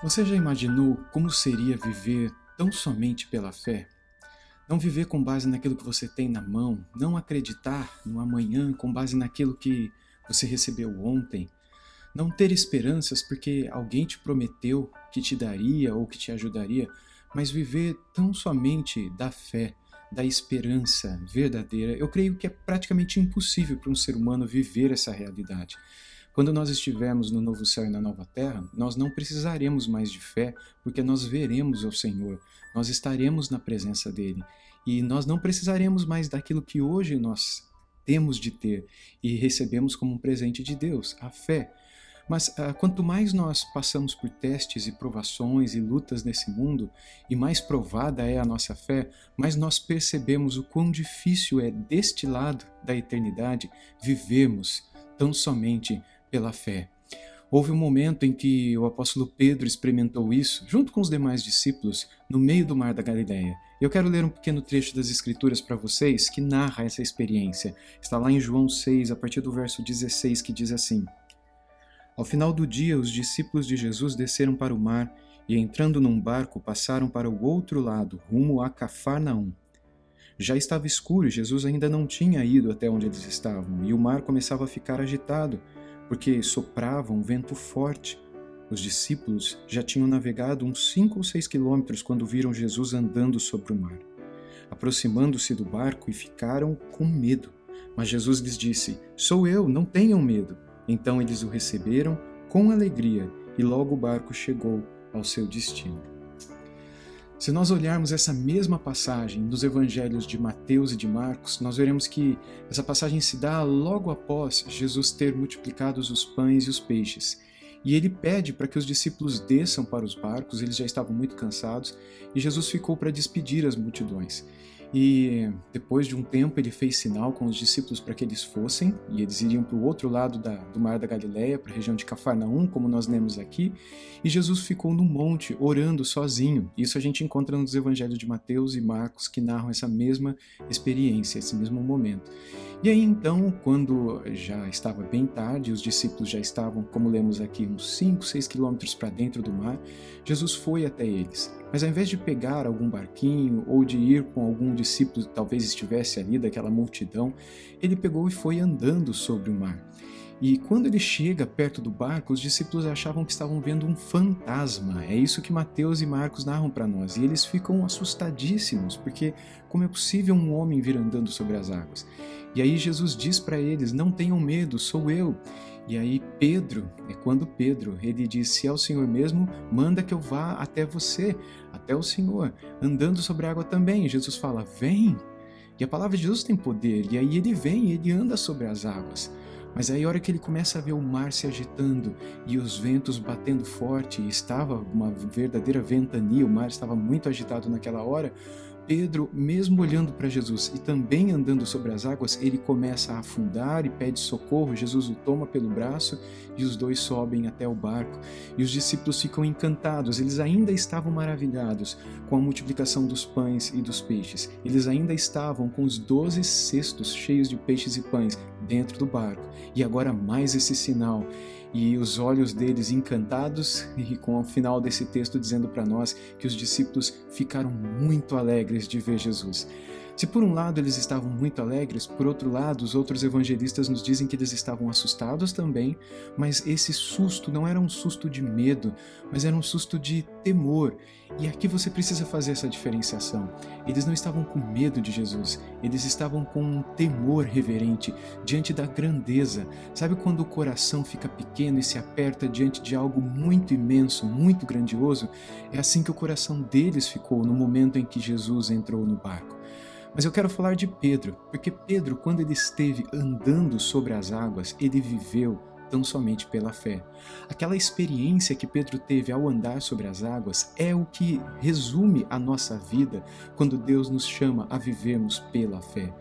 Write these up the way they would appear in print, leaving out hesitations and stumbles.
Você já imaginou como seria viver tão somente pela fé? Não viver com base naquilo que você tem na mão, não acreditar no amanhã com base naquilo que você recebeu ontem, não ter esperanças porque alguém te prometeu que te daria ou que te ajudaria, mas viver tão somente da fé, da esperança verdadeira. Eu creio que é praticamente impossível para um ser humano viver essa realidade. Quando nós estivermos no novo céu e na nova terra, nós não precisaremos mais de fé, porque nós veremos o Senhor, nós estaremos na presença dele e nós não precisaremos mais daquilo que hoje nós temos de ter e recebemos como um presente de Deus, a fé. Mas quanto mais nós passamos por testes e provações e lutas nesse mundo, e mais provada é a nossa fé, mais nós percebemos o quão difícil é deste lado da eternidade vivermos tão somente pela fé. Houve um momento em que o apóstolo Pedro experimentou isso, junto com os demais discípulos, no meio do mar da Galileia. Eu quero ler um pequeno trecho das Escrituras para vocês que narra essa experiência. Está lá em João 6, a partir do verso 16, que diz assim: Ao final do dia, os discípulos de Jesus desceram para o mar e, entrando num barco, passaram para o outro lado, rumo a Cafarnaum. Já estava escuro e Jesus ainda não tinha ido até onde eles estavam, e o mar começava a ficar agitado, porque soprava um vento forte. Os discípulos já tinham navegado uns 5 ou 6 quilômetros quando viram Jesus andando sobre o mar. Aproximando-se do barco e ficaram com medo. Mas Jesus lhes disse: Sou eu, não tenham medo. Então eles o receberam com alegria e logo o barco chegou ao seu destino. Se nós olharmos essa mesma passagem nos evangelhos de Mateus e de Marcos, nós veremos que essa passagem se dá logo após Jesus ter multiplicado os pães e os peixes. E ele pede para que os discípulos desçam para os barcos, eles já estavam muito cansados, e Jesus ficou para despedir as multidões. E depois de um tempo ele fez sinal com os discípulos para que eles fossem, e eles iriam para o outro lado do mar da Galileia, para a região de Cafarnaum, como nós lemos aqui, e Jesus ficou no monte orando sozinho. Isso a gente encontra nos evangelhos de Mateus e Marcos, que narram essa mesma experiência, esse mesmo momento. E aí então, quando já estava bem tarde, os discípulos já estavam, como lemos aqui, uns 5, 6 quilômetros para dentro do mar, Jesus foi até eles. Mas ao invés de pegar algum barquinho ou de ir com algum discípulo que talvez estivesse ali daquela multidão, ele pegou e foi andando sobre o mar. E quando ele chega perto do barco, os discípulos achavam que estavam vendo um fantasma. É isso que Mateus e Marcos narram para nós. E eles ficam assustadíssimos, porque como é possível um homem vir andando sobre as águas? E aí Jesus diz para eles: Não tenham medo, sou eu. E aí Pedro, é quando Pedro, ele diz: Se é o Senhor mesmo, manda que eu vá até você, até o Senhor, andando sobre a água também. E Jesus fala: Vem. E a palavra de Deus tem poder, e aí ele vem, ele anda sobre as águas. Mas aí a hora que ele começa a ver o mar se agitando e os ventos batendo forte, e estava uma verdadeira ventania, o mar estava muito agitado naquela hora, Pedro, mesmo olhando para Jesus e também andando sobre as águas, ele começa a afundar e pede socorro. Jesus o toma pelo braço e os dois sobem até o barco. E os discípulos ficam encantados, eles ainda estavam maravilhados com a multiplicação dos pães e dos peixes. Eles ainda estavam com os 12 cestos cheios de peixes e pães dentro do barco. E agora mais esse sinal. E os olhos deles encantados, e com o final desse texto dizendo para nós que os discípulos ficaram muito alegres de ver Jesus. Se por um lado eles estavam muito alegres, por outro lado os outros evangelistas nos dizem que eles estavam assustados também, mas esse susto não era um susto de medo, mas era um susto de temor. E aqui você precisa fazer essa diferenciação. Eles não estavam com medo de Jesus, eles estavam com um temor reverente diante da grandeza. Sabe quando o coração fica pequeno e se aperta diante de algo muito imenso, muito grandioso? É assim que o coração deles ficou no momento em que Jesus entrou no barco. Mas eu quero falar de Pedro, porque Pedro, quando ele esteve andando sobre as águas, ele viveu tão somente pela fé. Aquela experiência que Pedro teve ao andar sobre as águas é o que resume a nossa vida quando Deus nos chama a vivermos pela fé.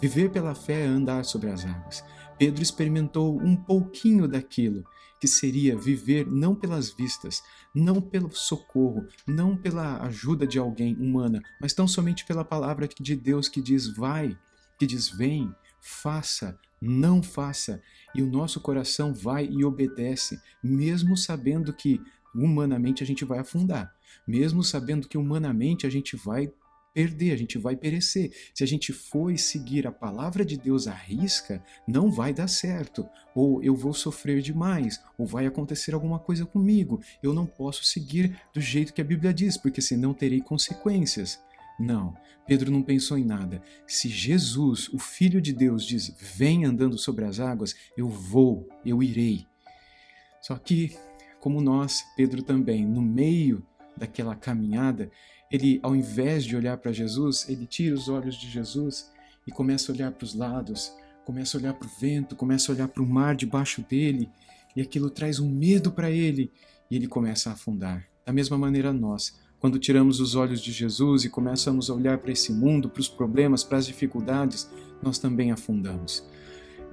Viver pela fé é andar sobre as águas. Pedro experimentou um pouquinho daquilo que seria viver não pelas vistas, não pelo socorro, não pela ajuda de alguém humana, mas tão somente pela palavra de Deus que diz vai, que diz vem, faça, não faça. E o nosso coração vai e obedece, mesmo sabendo que humanamente a gente vai afundar, mesmo sabendo que humanamente a gente vai perder, a gente vai perecer. Se a gente for seguir a palavra de Deus à risca, não vai dar certo. Ou eu vou sofrer demais, ou vai acontecer alguma coisa comigo. Eu não posso seguir do jeito que a Bíblia diz, porque senão terei consequências. Não, Pedro não pensou em nada. Se Jesus, o Filho de Deus, diz, vem andando sobre as águas, eu vou, eu irei. Só que, como nós, Pedro também, no meio daquela caminhada, ele, ao invés de olhar para Jesus, ele tira os olhos de Jesus e começa a olhar para os lados, começa a olhar para o vento, começa a olhar para o mar debaixo dele, e aquilo traz um medo para ele, e ele começa a afundar. Da mesma maneira nós, quando tiramos os olhos de Jesus e começamos a olhar para esse mundo, para os problemas, para as dificuldades, nós também afundamos.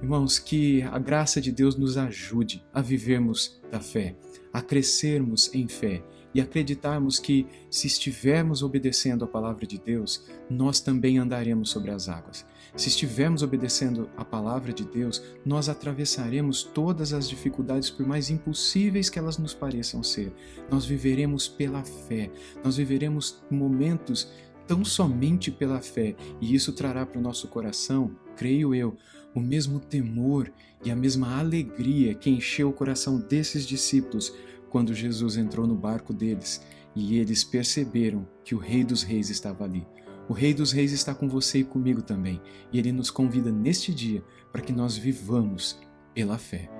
Irmãos, que a graça de Deus nos ajude a vivermos da fé, a crescermos em fé e acreditarmos que, se estivermos obedecendo a palavra de Deus, nós também andaremos sobre as águas. Se estivermos obedecendo a palavra de Deus, nós atravessaremos todas as dificuldades, por mais impossíveis que elas nos pareçam ser. Nós viveremos pela fé, nós viveremos momentos tão somente pela fé, e isso trará para o nosso coração, creio eu, o mesmo temor e a mesma alegria que encheu o coração desses discípulos quando Jesus entrou no barco deles e eles perceberam que o Rei dos Reis estava ali. O Rei dos Reis está com você e comigo também, e ele nos convida neste dia para que nós vivamos pela fé.